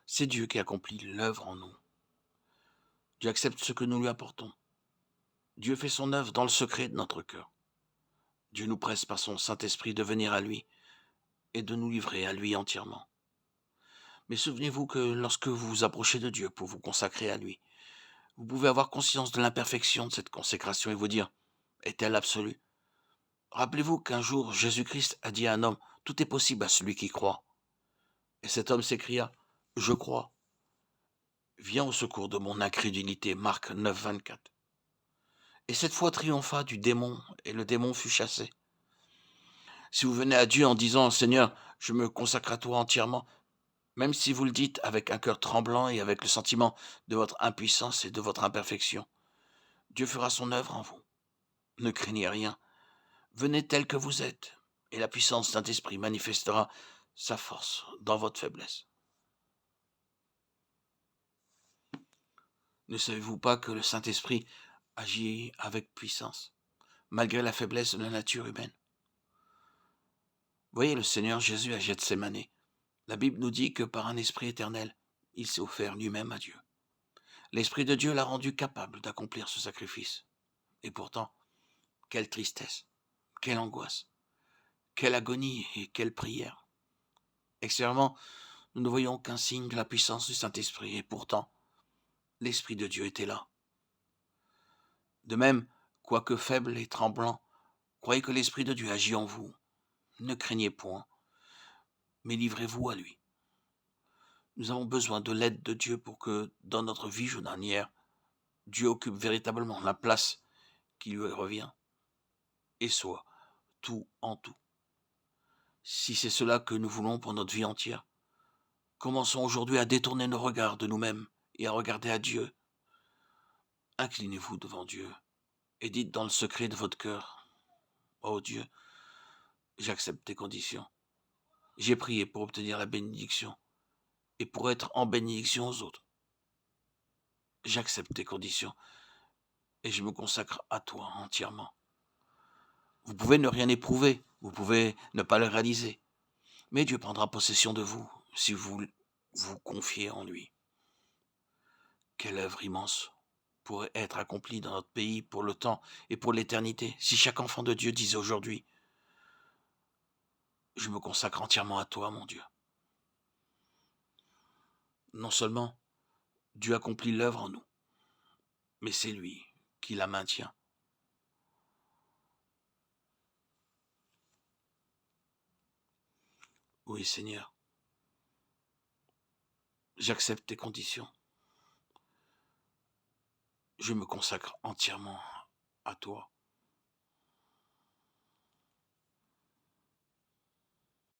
C'est Dieu qui accomplit l'œuvre en nous. Dieu accepte ce que nous lui apportons. Dieu fait son œuvre dans le secret de notre cœur. Dieu nous presse par son Saint-Esprit de venir à lui et de nous livrer à lui entièrement. Mais souvenez-vous que lorsque vous vous approchez de Dieu pour vous consacrer à lui, vous pouvez avoir conscience de l'imperfection de cette consécration et vous dire, est-elle absolue? Rappelez-vous qu'un jour Jésus-Christ a dit à un homme, tout est possible à celui qui croit. Et cet homme s'écria, je crois. Viens au secours de mon incrédulité. Marc 9, 24. Et cette foi triompha du démon, et le démon fut chassé. Si vous venez à Dieu en disant, Seigneur, je me consacre à toi entièrement, même si vous le dites avec un cœur tremblant et avec le sentiment de votre impuissance et de votre imperfection, Dieu fera son œuvre en vous. Ne craignez rien. Venez tel que vous êtes, et la puissance de Saint-Esprit manifestera sa force dans votre faiblesse. Ne savez-vous pas que le Saint-Esprit agit avec puissance, malgré la faiblesse de la nature humaine? Voyez le Seigneur Jésus à Gethsémanée. La Bible nous dit que par un esprit éternel, il s'est offert lui-même à Dieu. L'Esprit de Dieu l'a rendu capable d'accomplir ce sacrifice. Et pourtant, quelle tristesse, quelle angoisse, quelle agonie et quelle prière. Extérieurement, nous ne voyons qu'un signe de la puissance du Saint-Esprit, et pourtant, l'Esprit de Dieu était là. De même, quoique faible et tremblant, croyez que l'Esprit de Dieu agit en vous. Ne craignez point, mais livrez-vous à lui. Nous avons besoin de l'aide de Dieu pour que, dans notre vie journalière, Dieu occupe véritablement la place qui lui revient et soit tout en tout. Si c'est cela que nous voulons pour notre vie entière, commençons aujourd'hui à détourner nos regards de nous-mêmes et à regarder à Dieu. Inclinez-vous devant Dieu et dites dans le secret de votre cœur, ô Dieu, j'accepte tes conditions. J'ai prié pour obtenir la bénédiction et pour être en bénédiction aux autres. J'accepte tes conditions et je me consacre à toi entièrement. Vous pouvez ne rien éprouver, vous pouvez ne pas le réaliser, mais Dieu prendra possession de vous si vous vous confiez en lui. Quelle œuvre immense pourrait être accomplie dans notre pays pour le temps et pour l'éternité si chaque enfant de Dieu disait aujourd'hui, je me consacre entièrement à toi, mon Dieu. Non seulement Dieu accomplit l'œuvre en nous, mais c'est lui qui la maintient. Oui, Seigneur, j'accepte tes conditions. Je me consacre entièrement à toi.